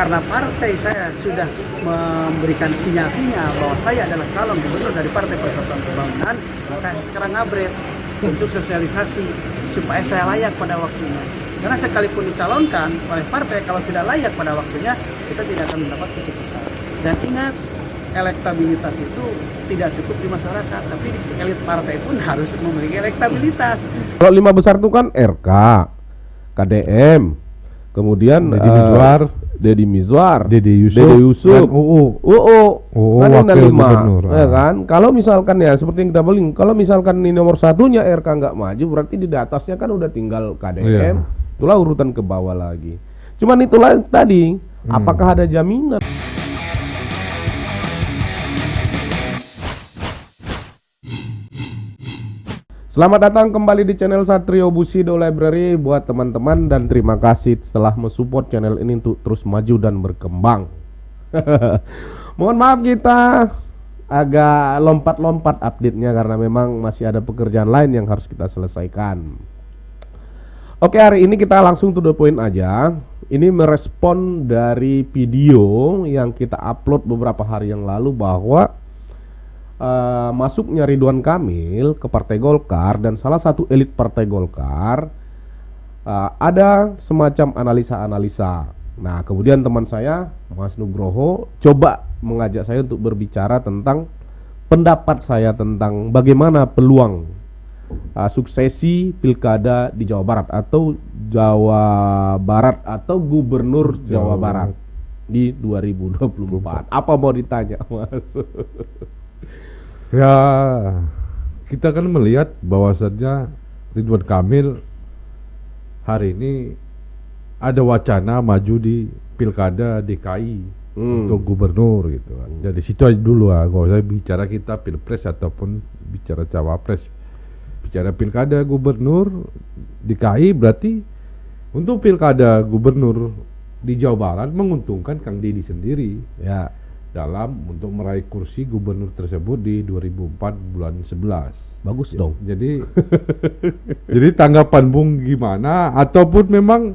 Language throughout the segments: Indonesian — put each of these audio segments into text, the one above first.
karena partai saya sudah memberikan sinyal-sinyal bahwa saya adalah calon gubernur dari Partai Persatuan Pembangunan, maka sekarang ngabret untuk sosialisasi supaya saya layak pada waktunya. Karena sekalipun dicalonkan oleh partai, kalau tidak layak pada waktunya, kita tidak akan mendapat kesuksesan. Dan ingat, elektabilitas itu tidak cukup di masyarakat, tapi elit partai pun harus memiliki elektabilitas. Kalau 5 besar itu kan RK, KDM, kemudian Deddy Mizwar, Dede Yusuf, dan UU, kan ada 5, ya kan? Kalau misalkan ya seperti yang kita bilang, kalau misalkan ini nomor satunya RK nggak maju, berarti di atasnya kan udah tinggal KDM, itulah urutan ke bawah lagi. Cuman itulah tadi, apakah ada jaminan? Selamat datang kembali di channel Satrio Bushido Library buat teman-teman, dan terima kasih setelah mensupport channel ini untuk terus maju dan berkembang. Mohon maaf kita agak lompat-lompat update-nya karena memang masih ada pekerjaan lain yang harus kita selesaikan. Oke, hari ini kita langsung to the point aja. Ini merespon dari video yang kita upload beberapa hari yang lalu bahwa masuknya Ridwan Kamil ke Partai Golkar dan salah satu elit Partai Golkar, ada semacam analisa-analisa. Nah, kemudian teman saya Mas Nugroho coba mengajak saya untuk berbicara tentang pendapat saya tentang bagaimana peluang suksesi pilkada di Jawa Barat atau Gubernur Jawa Barat di 2024. Apa mau ditanya, Mas? Ya, kita kan melihat bahwasannya Ridwan Kamil hari ini ada wacana maju di pilkada DKI untuk gubernur gitu kan. Jadi situ aja dulu kalau saya bicara kita pilpres ataupun bicara cawapres. Bicara pilkada gubernur DKI berarti untuk pilkada gubernur di Jawa Barat menguntungkan Kang Deddy sendiri ya, dalam untuk meraih kursi gubernur tersebut di 2004 bulan 11. Bagus dong. Jadi jadi tanggapan Bung gimana, ataupun memang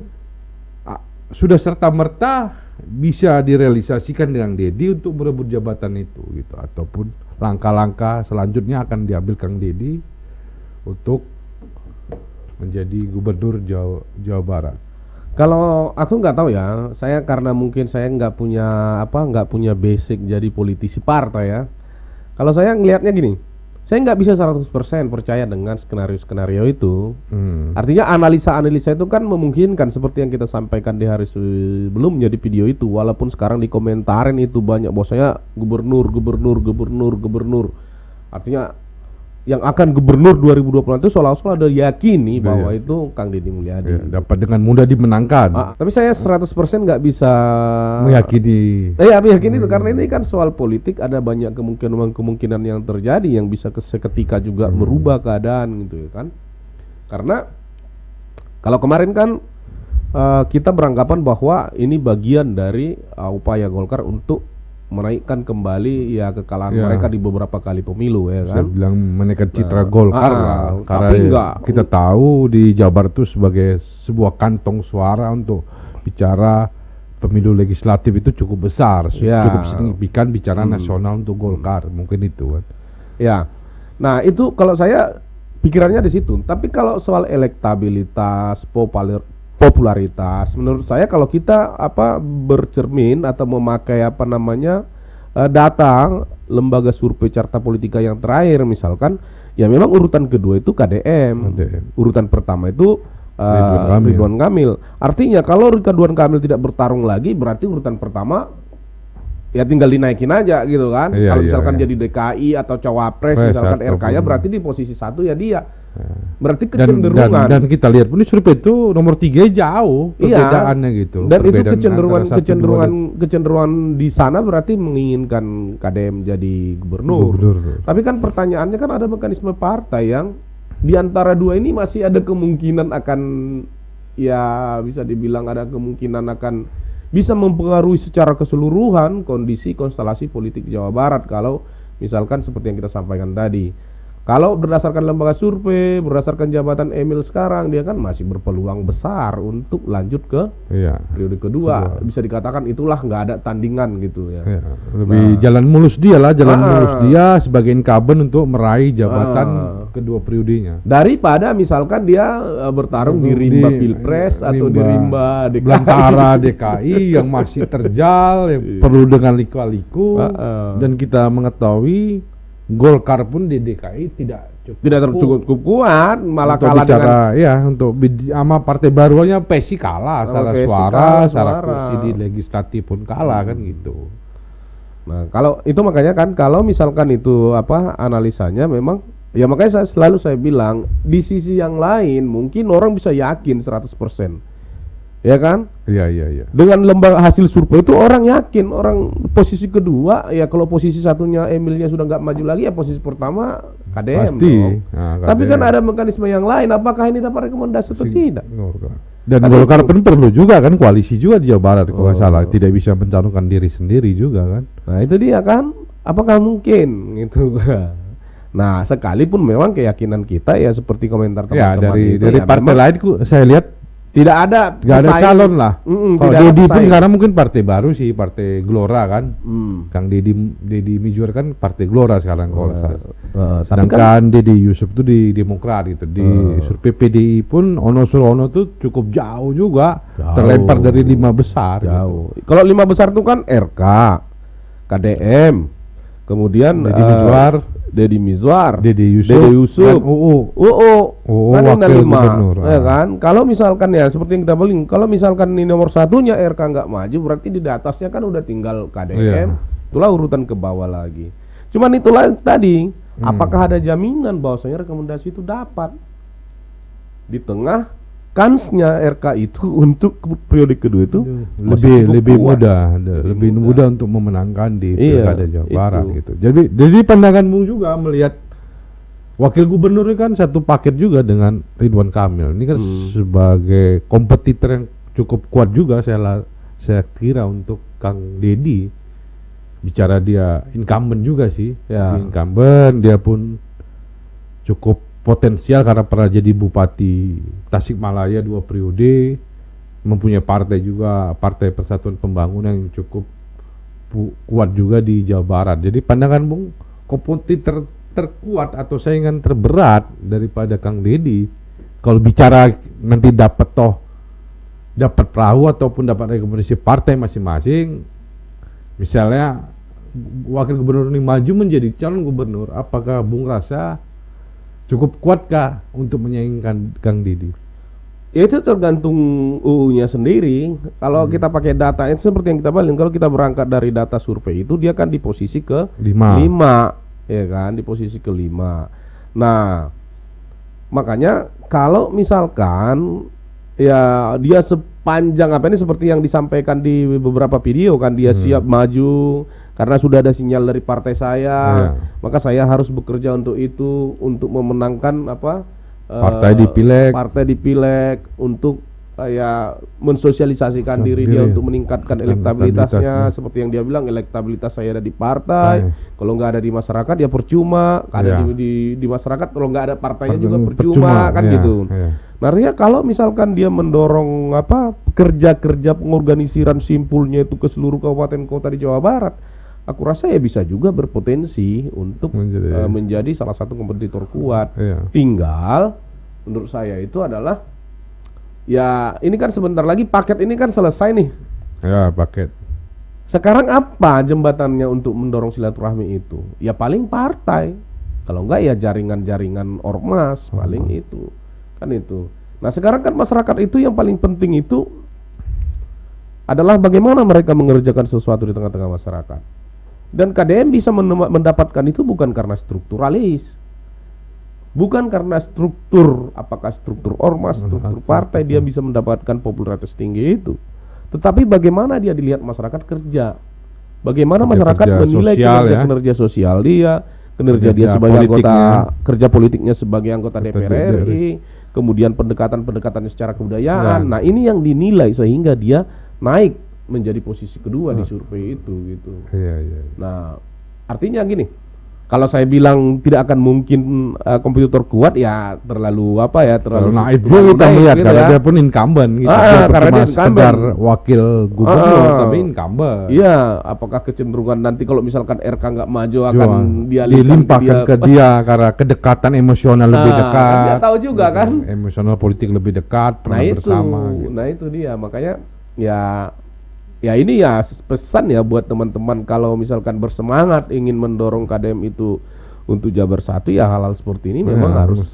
sudah serta-merta bisa direalisasikan dengan Deddy untuk merebut jabatan itu gitu, ataupun langkah-langkah selanjutnya akan diambil Kang Deddy untuk menjadi gubernur Jawa Barat. Kalau aku nggak tahu ya, saya karena mungkin saya nggak punya basic jadi politisi partai ya. Kalau saya ngelihatnya gini, saya nggak bisa 100% percaya dengan skenario itu. Artinya analisa-analisa itu kan memungkinkan seperti yang kita sampaikan di hari sebelumnya di video itu. Walaupun sekarang di komentarin itu banyak bahwasanya gubernur. Artinya yang akan gubernur 2024 itu seolah-olah ada yakini bahwa itu Kang Deddy Mulyadi dapat dengan mudah dimenangkan. Tapi saya 100% nggak bisa meyakini. Meyakini itu karena ini kan soal politik, ada banyak kemungkinan yang terjadi yang bisa seketika juga merubah keadaan gitu ya kan. Karena kalau kemarin kan kita beranggapan bahwa ini bagian dari upaya Golkar untuk menaikkan kembali ya kekalahan mereka di beberapa kali pemilu ya kan. Saya bilang menaikkan citra Golkar lah, karena kita tahu di Jawa Barat itu sebagai sebuah kantong suara untuk bicara pemilu legislatif itu cukup besar, cukup signifikan bicara nasional untuk Golkar, mungkin itu kan. Ya, nah itu kalau saya pikirannya di situ. Tapi kalau soal elektabilitas, popularitas, menurut saya kalau kita bercermin atau memakai data lembaga survei carta politika yang terakhir misalkan, ya memang urutan kedua itu KDM. Urutan pertama itu Ridwan Kamil. Artinya kalau Ridwan Kamil tidak bertarung lagi, berarti urutan pertama ya tinggal dinaikin aja gitu kan. Kalau misalkan jadi DKI atau cawapres misalkan RK-nya berarti di posisi 1 ya dia. Berarti kecenderungan dan kita lihat pun survei itu nomor 3 jauh perbedaannya gitu. Dan itu kecenderungan di sana berarti menginginkan KDM jadi gubernur. Tapi kan pertanyaannya kan ada mekanisme partai yang di antara dua ini masih ada kemungkinan akan ya bisa dibilang ada kemungkinan akan bisa mempengaruhi secara keseluruhan kondisi konstelasi politik Jawa Barat kalau misalkan seperti yang kita sampaikan tadi. Kalau berdasarkan lembaga survei, berdasarkan jabatan Emil sekarang, dia kan masih berpeluang besar untuk lanjut ke Iya. periode kedua. Bisa dikatakan itulah nggak ada tandingan gitu ya. Iya. Lebih jalan mulus dia lah, jalan Ah. mulus dia sebagai incumbent untuk meraih jabatan kedua periodenya. Daripada misalkan dia bertarung di rimba pilpres atau di rimba DKI. Belantara DKI yang masih terjal, yang perlu dengan liku-liku, dan kita mengetahui Golkar pun di DKI tidak cukup kuat, malah untuk kalah bicara ya untuk sama partai barunya PSI kalah secara PSI suara, kalah, secara suara. kursi di legislatif pun kalah kan gitu. Nah, kalau itu makanya kan kalau misalkan itu analisanya memang ya, makanya saya bilang di sisi yang lain mungkin orang bisa yakin 100%. Ya kan? Iya. Dengan lembaga hasil survei itu orang yakin, orang posisi kedua ya, kalau posisi satunya Emilnya sudah nggak maju lagi ya posisi pertama KDM Pasti. dong. Nah, Tapi KDM. kan ada mekanisme yang lain, apakah ini dapat rekomendasi atau tidak? Dan Kan Golkar itu. pun perlu juga kan koalisi juga di Jawa Barat kalau nggak Oh. salah, tidak bisa mencalonkan diri sendiri juga kan. Nah itu dia kan, apakah mungkin gitu. Nah sekalipun memang keyakinan kita ya seperti komentar Ya teman-teman itu dari ya, partai memang lain saya lihat tidak ada nggak ada pesaing. calon lah. Kalau Kalau Dedi pun sekarang mungkin partai baru sih, partai Gelora kan. Kang Dedi Mizwar kan partai Gelora sekarang kalau nggak salah. tapi kan Sedangkan Dedi Yusuf tuh di Demokrat gitu. Di survei PDI pun Ono Surono tuh cukup jauh juga, Jauh. terlempar dari 5 besar. jauh. Kalau 5 besar itu kan RK, KDM, kemudian Deddy Mizwar, Deddy Mizwar, Dedi Yusuf, Deddy Yusuf, dan UU. kan ada wakil 5, gubernur. ya kan? Kalau misalkan ya seperti yang kita bilang, kalau misalkan ini nomor satunya RK nggak maju, berarti di atasnya kan udah tinggal KDM, Iya. itulah urutan ke bawah lagi. Cuman itulah tadi, apakah ada jaminan bahwasanya rekomendasi itu dapat di tengah kansnya RK itu untuk periode kedua itu masih cukup lebih kuat. lebih mudah untuk memenangkan di Iya, Pilkada Jawa itu. Barat gitu. Jadi pandanganmu juga melihat wakil gubernur ini kan satu paket juga dengan Ridwan Kamil. Ini kan sebagai kompetitor yang cukup kuat juga saya kira untuk Kang Dedi. Bicara dia incumbent juga sih. Ya. Dia incumbent, dia pun cukup potensial karena pernah jadi Bupati Tasikmalaya 2 periode, mempunyai partai juga, Partai Persatuan Pembangunan yang cukup kuat juga di Jawa Barat. Jadi pandangan Bung, kompetitor terkuat atau saingan terberat daripada Kang Dedi kalau bicara nanti dapat perahu ataupun dapat rekomendasi partai masing-masing. Misalnya wakil gubernur ini maju menjadi calon gubernur, apakah Bung rasa cukup kuatkah untuk menyaingkan Kang Dedi? Ya itu tergantung UU-nya sendiri. Kalau kita pakai data itu seperti yang kita balik, kalau kita berangkat dari data survei itu dia kan di posisi ke 5, ya kan, di posisi ke-5. Nah, makanya kalau misalkan ya dia sepanjang ini seperti yang disampaikan di beberapa video kan, dia siap maju karena sudah ada sinyal dari partai saya, maka saya harus bekerja untuk itu, untuk memenangkan partai di pileg untuk mensosialisasikan diri dia untuk meningkatkan elektabilitasnya. Seperti yang dia bilang, elektabilitas saya ada di partai, kalau nggak ada di masyarakat ya percuma, ada di masyarakat kalau nggak ada partainya juga percuma kan gitu. Nah, artinya kalau misalkan dia mendorong kerja-kerja pengorganisiran simpulnya itu ke seluruh kabupaten kota di Jawa Barat, aku rasa ya bisa juga berpotensi untuk menjadi salah satu kompetitor kuat. Tinggal menurut saya itu adalah ya ini kan sebentar lagi paket ini kan selesai nih. Ya, paket. Sekarang apa jembatannya untuk mendorong silaturahmi itu? Ya paling partai. Kalau enggak ya jaringan-jaringan ormas paling itu. Kan itu. Nah, sekarang kan masyarakat itu yang paling penting itu adalah bagaimana mereka mengerjakan sesuatu di tengah-tengah masyarakat. Dan KDM bisa mendapatkan itu bukan karena strukturalis, bukan karena struktur, apakah struktur ormas, struktur partai dia bisa mendapatkan popularitas tinggi itu. Tetapi bagaimana dia dilihat masyarakat kerja, bagaimana masyarakat menilai kinerja sosial dia, kinerja dia sebagai anggota kerja politiknya sebagai anggota DPR RI, kemudian pendekatan-pendekatannya secara kebudayaan. Nah, ini yang dinilai sehingga dia naik menjadi posisi kedua di survei itu gitu. Iya. Nah, artinya gini, Kalau saya bilang tidak akan mungkin kompetitor kuat, ya terlalu Terlalu naif juga kita melihat gitu karena ya. dia pun incumbent gitu. Karena dia sekedar incumbent. wakil gubernur tapi incumbent. Iya, apakah kecenderungan nanti kalau misalkan RK nggak maju akan dilimpahkan ke dia karena kedekatan emosional lebih dekat. Kan dia tahu juga kan. Emosional politik lebih dekat, pernah bersama. Gitu. Nah itu dia, makanya ya ini ya pesan ya buat teman-teman, kalau misalkan bersemangat ingin mendorong KDM itu untuk Jabar 1, ya hal-hal seperti ini memang harus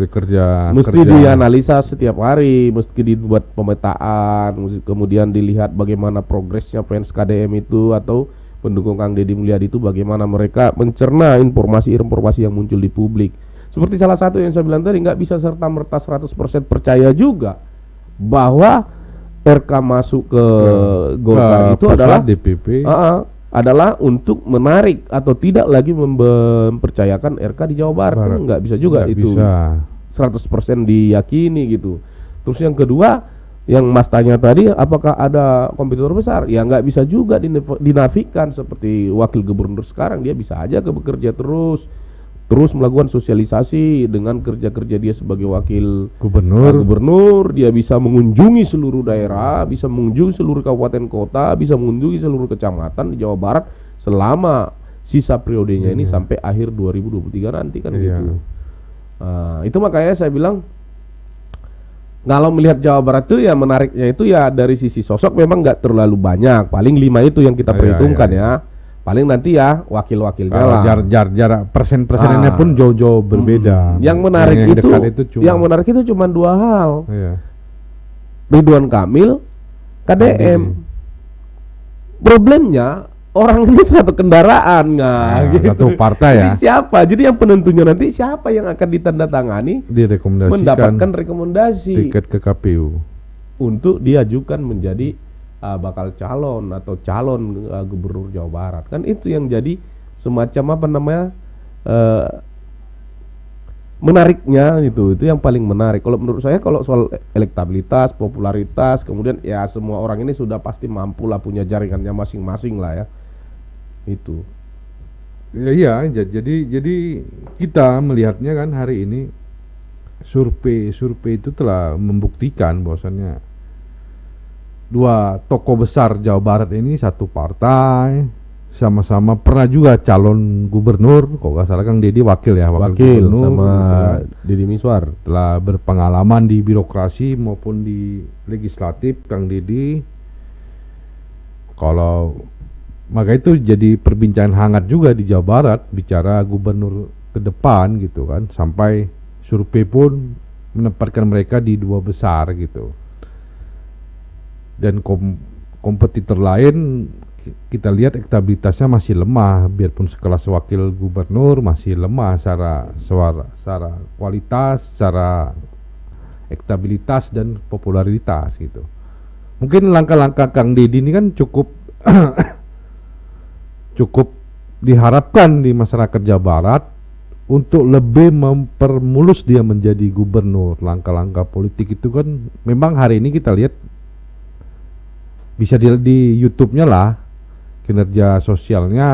mesti dianalisa setiap hari, mesti dibuat pemetaan, kemudian dilihat bagaimana progresnya fans KDM itu atau pendukung Kang Deddy Mulyadi itu, bagaimana mereka mencerna informasi-informasi yang muncul di publik. Seperti salah satu yang saya bilang tadi, nggak bisa serta-merta 100% percaya juga bahwa RK masuk ke Golkar itu adalah DPP adalah untuk menarik atau tidak lagi mempercayakan RK di Jawa Barat. Nggak bisa juga itu bisa 100% diyakini gitu. Terus yang kedua yang Mas tanya tadi, apakah ada kompetitor besar? Ya nggak bisa juga dinafikan. Seperti wakil gubernur sekarang, dia bisa aja bekerja terus melakukan sosialisasi dengan kerja-kerja dia sebagai wakil gubernur. Dia bisa mengunjungi seluruh daerah, bisa mengunjungi seluruh kabupaten kota, bisa mengunjungi seluruh kecamatan di Jawa Barat selama sisa periodenya ini sampai akhir 2023 nanti kan gitu. Itu makanya saya bilang, kalau melihat Jawa Barat itu ya menariknya itu ya dari sisi sosok memang nggak terlalu banyak, paling 5 itu yang kita perhitungkan ya. Paling nanti ya wakil-wakilnya lah. Jarak persen-persennya pun jauh-jauh berbeda. Yang menarik yang menarik itu cuma 2 hal. Ridwan Kamil, KDM. Problemnya orang ini satu kendaraan gitu. Satu partai ya. Jadi siapa? Jadi yang penentunya nanti siapa yang akan ditandatangani mendapatkan rekomendasi tiket ke KPU untuk diajukan menjadi bakal calon atau calon gubernur Jawa Barat. Kan itu yang jadi semacam menariknya itu yang paling menarik. Kalau menurut saya, kalau soal elektabilitas, popularitas, kemudian ya semua orang ini sudah pasti mampu lah, punya jaringannya masing-masing lah ya. Itu. Iya, jadi kita melihatnya kan hari ini survei itu telah membuktikan bahwasannya 2 tokoh besar Jawa Barat ini satu partai, sama-sama pernah juga calon gubernur, kok nggak salah Kang Deddy wakil gubernur, sama Deddy Miswar, telah berpengalaman di birokrasi maupun di legislatif Kang Deddy. Maka itu jadi perbincangan hangat juga di Jawa Barat bicara gubernur ke depan gitu kan, sampai survei pun menempatkan mereka di 2 besar gitu. Dan kompetitor lain kita lihat elektabilitasnya masih lemah, biarpun sekelas wakil gubernur masih lemah secara kualitas, secara elektabilitas dan popularitas gitu. Mungkin langkah-langkah Kang Deddy ini kan cukup diharapkan di masyarakat Jawa Barat untuk lebih mempermulus dia menjadi gubernur. Langkah-langkah politik itu kan memang hari ini kita lihat bisa di YouTube-nya lah, kinerja sosialnya,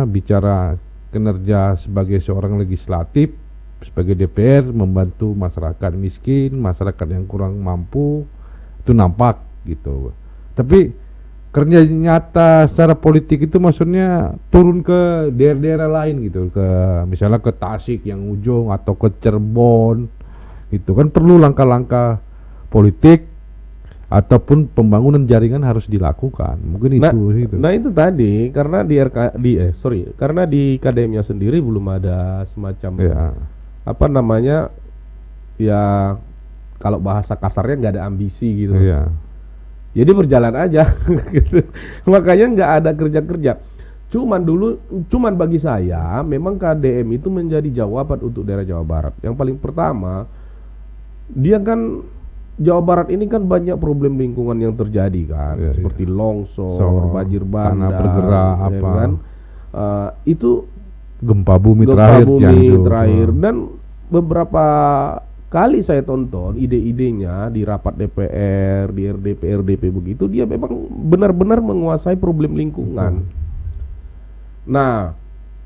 bicara kinerja sebagai seorang legislatif, sebagai DPR, membantu masyarakat miskin, masyarakat yang kurang mampu, itu nampak gitu. Tapi kerja nyata secara politik itu maksudnya turun ke daerah-daerah lain gitu, misalnya ke Tasik yang ujung atau ke Cirebon gitu kan, perlu langkah-langkah politik ataupun pembangunan jaringan harus dilakukan. Mungkin itu. Nah itu tadi karena karena di KDM-nya sendiri belum ada semacam ya kalau bahasa kasarnya nggak ada ambisi gitu. Jadi berjalan aja. Makanya nggak ada kerja-kerja. Cuman bagi saya memang KDM itu menjadi jawaban untuk daerah Jawa Barat. Yang paling pertama, dia kan Jawa Barat ini kan banyak problem lingkungan yang terjadi kan, seperti longsor, banjir bandang, tanah bergerak kan? Itu gempa bumi terakhir dan beberapa kali saya tonton ide-idenya di rapat DPR, di RDP begitu, dia memang benar-benar menguasai problem lingkungan. Nah,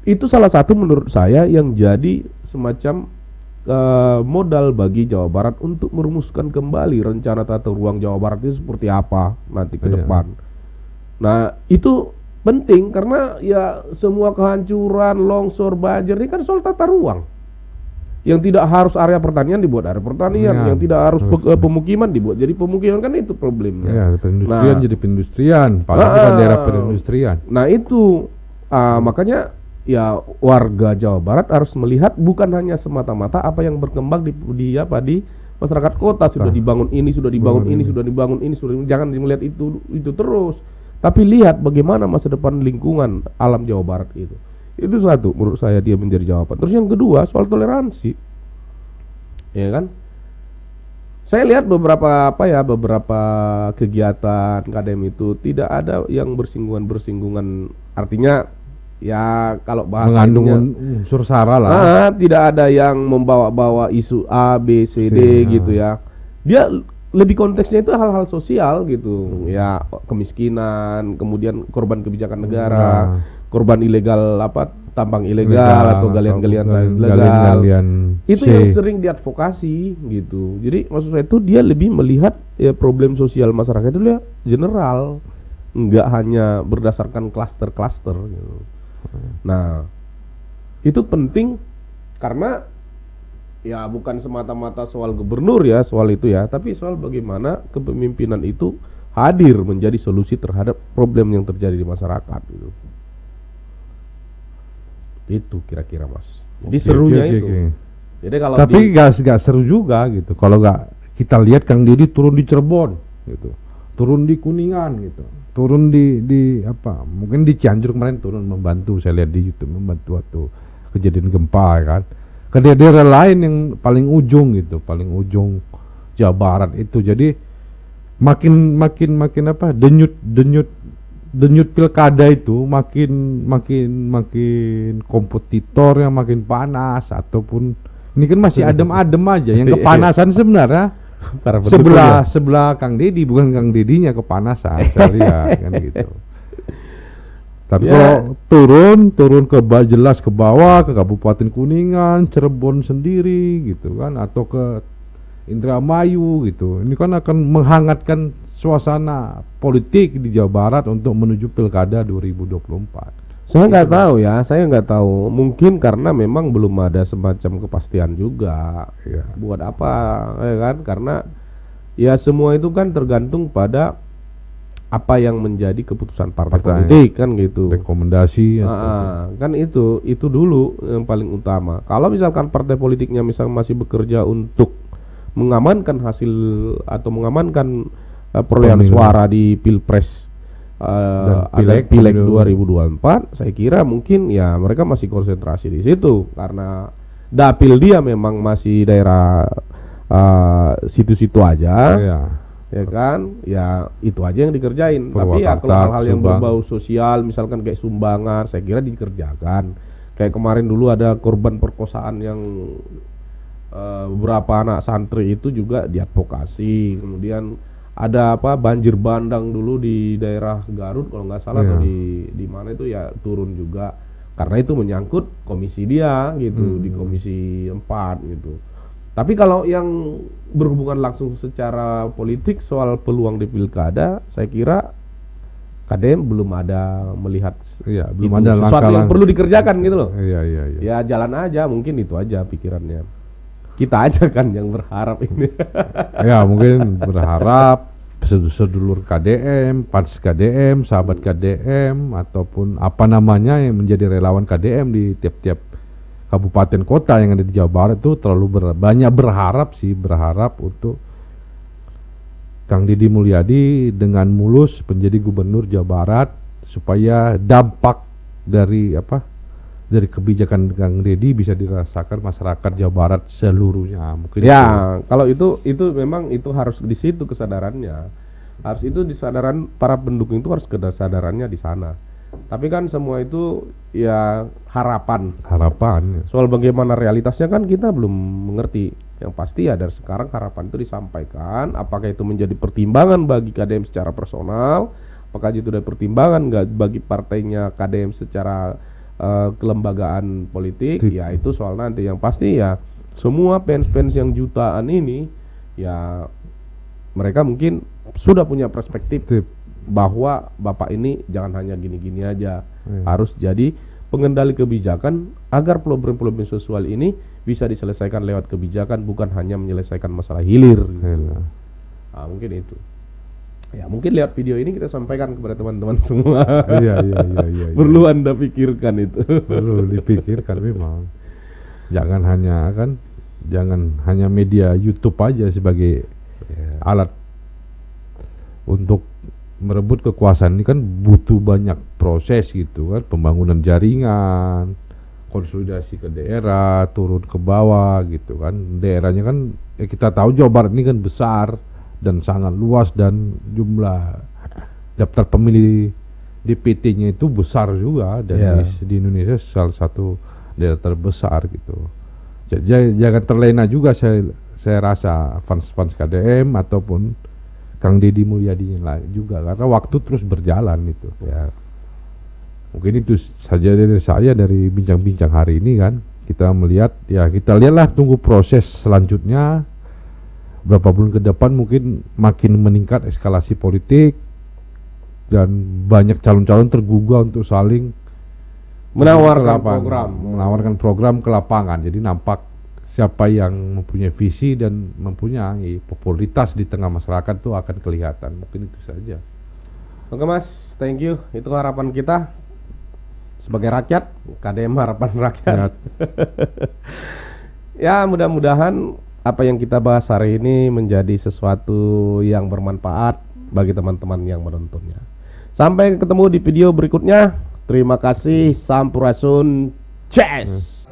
itu salah satu menurut saya yang jadi semacam modal bagi Jawa Barat untuk merumuskan kembali rencana tata ruang Jawa Barat itu seperti apa nanti ke Iya. depan. Nah, itu penting karena ya semua kehancuran, longsor, banjir ini kan soal tata ruang. Yang tidak harus area pertanian dibuat area pertanian, Iya, yang tidak harus harus. pemukiman dibuat jadi pemukiman, kan itu problemnya. Ya, perindustrian Nah. jadi perindustrian, padahal bukan daerah perindustrian. Nah, itu makanya ya warga Jawa Barat harus melihat bukan hanya semata-mata apa yang berkembang di masyarakat kota, sudah dibangun ini, sudah dibangun ini, sudah dibangun ini, jangan melihat itu terus. Tapi lihat bagaimana masa depan lingkungan alam Jawa Barat itu. Itu satu menurut saya dia menjadi jawaban. Terus yang kedua soal toleransi. Ya kan? Saya lihat beberapa kegiatan KDM itu tidak ada yang bersinggungan, artinya ya kalau bahasa Mengandung ininya, unsur sara lah. tidak ada yang membawa-bawa isu A, B, C, D gitu ya. Dia lebih konteksnya itu hal-hal sosial gitu. Ya, kemiskinan, kemudian korban kebijakan negara, korban ilegal tambang ilegal atau galian-galian ilegal. Itu yang sering diadvokasi gitu. Jadi maksud saya itu dia lebih melihat ya problem sosial masyarakat itu ya general, enggak hanya berdasarkan klaster-klaster gitu. Nah, itu penting karena ya bukan semata-mata soal gubernur ya soal itu ya, tapi soal bagaimana kepemimpinan itu hadir menjadi solusi terhadap problem yang terjadi di masyarakat gitu. Itu kira-kira Mas. Jadi serunya itu. Jadi kalau tapi nggak seru juga gitu kalau nggak kita lihat Kang Deddy turun di Cirebon gitu, turun di Kuningan gitu, turun di apa mungkin di Cianjur kemarin turun membantu, saya lihat di YouTube membantu waktu kejadian gempa kan, ke daerah lain yang paling ujung gitu, paling ujung Jawa Barat itu. Jadi makin apa denyut pilkada itu makin kompetitor yang makin panas, ataupun ini kan masih adem-adem aja. Yang kepanasan sebenarnya sebelah Kang Deddy, bukan Kang Dedinya kepanasan saya lihat kan gitu. Tapi kalau turun jelas ke bawah ke Kabupaten Kuningan, Cirebon sendiri gitu kan, atau ke Indramayu gitu, ini kan akan menghangatkan suasana politik di Jawa Barat untuk menuju Pilkada 2024. saya nggak tahu, mungkin karena memang belum ada semacam kepastian juga Ya. buat apa ya kan, karena ya semua itu kan tergantung pada apa yang menjadi keputusan partai politik kan gitu. Rekomendasi Kan itu dulu yang paling utama. Kalau misalkan partai politiknya misalnya masih bekerja untuk mengamankan hasil atau mengamankan perolehan suara di Pilpres dan Pileg 2024, saya kira mungkin ya mereka masih konsentrasi di situ karena dapil dia memang masih daerah situ-situ aja. Ya kan, ya itu aja yang dikerjain. Tapi ya kalau hal-hal yang berbau sosial, misalkan kayak sumbangan, saya kira dikerjakan. Kayak kemarin dulu ada korban perkosaan yang beberapa anak santri itu juga diadvokasi. Kemudian ada banjir bandang dulu di daerah Garut kalau nggak salah, atau di mana itu ya turun juga. Karena itu menyangkut komisi dia gitu, di komisi 4 gitu. Tapi kalau yang berhubungan langsung secara politik soal peluang di pilkada, saya kira KDM belum ada melihat belum ada sesuatu yang perlu dikerjakan gitu loh. Iya. Ya jalan aja, mungkin itu aja pikirannya. Kita aja kan yang berharap ini. Ya mungkin berharap sedulur KDM, Pans KDM, sahabat KDM, ataupun apa namanya yang menjadi relawan KDM di tiap-tiap kabupaten kota yang ada di Jawa Barat itu terlalu banyak berharap untuk Kang Deddy Mulyadi dengan mulus menjadi gubernur Jawa Barat, supaya dampak dari kebijakan Kang Deddy bisa dirasakan masyarakat Jawa Barat seluruhnya. Mungkin kalau itu memang itu harus di situ kesadarannya. Harus itu disadaran para pendukung itu harus kesadarannya di sana. Tapi kan semua itu ya harapan. Soal bagaimana realitasnya kan kita belum mengerti. Yang pasti ya dari sekarang harapan itu disampaikan. Apakah itu menjadi pertimbangan bagi KDM secara personal? Apakah itu dari pertimbangan nggak bagi partainya KDM secara kelembagaan politik, ya itu soal nanti. Yang pasti ya semua fans-fans yang jutaan ini ya mereka mungkin sudah punya perspektif bahwa Bapak ini jangan hanya gini-gini aja, harus jadi pengendali kebijakan agar problem-problem sosial ini bisa diselesaikan lewat kebijakan, bukan hanya menyelesaikan masalah hilir. Nah, mungkin itu. Ya mungkin lewat video ini kita sampaikan kepada teman-teman semua. Iya. Perlu Anda pikirkan itu. Perlu dipikirkan memang. Jangan hanya media YouTube aja sebagai alat untuk merebut kekuasaan. Ini kan butuh banyak proses gitu kan, pembangunan jaringan, konsolidasi ke daerah, turun ke bawah gitu kan. Daerahnya kan kita tahu Jawa Barat ini kan besar dan sangat luas, dan jumlah daftar pemilih DPT-nya itu besar juga, dan di Indonesia salah satu daerah terbesar gitu. Jadi jangan terlena juga saya rasa fans KDM ataupun Kang Deddy Mulyadi lain juga, karena waktu terus berjalan itu. Ya. Mungkin itu saja dari saya dari bincang-bincang hari ini kan. Kita melihat, ya kita lihatlah, tunggu proses selanjutnya. Berapa bulan ke depan mungkin makin meningkat eskalasi politik dan banyak calon-calon tergugah untuk saling menawarkan program ke lapangan. Jadi nampak siapa yang mempunyai visi dan mempunyai popularitas di tengah masyarakat itu akan kelihatan. Mungkin itu saja. Oke Mas, thank you. Itu harapan kita sebagai rakyat, KDM harapan rakyat. Ya mudah-mudahan apa yang kita bahas hari ini menjadi sesuatu yang bermanfaat bagi teman-teman yang menontonnya. Sampai ketemu di video berikutnya. Terima kasih. Sampurasun. Cheers.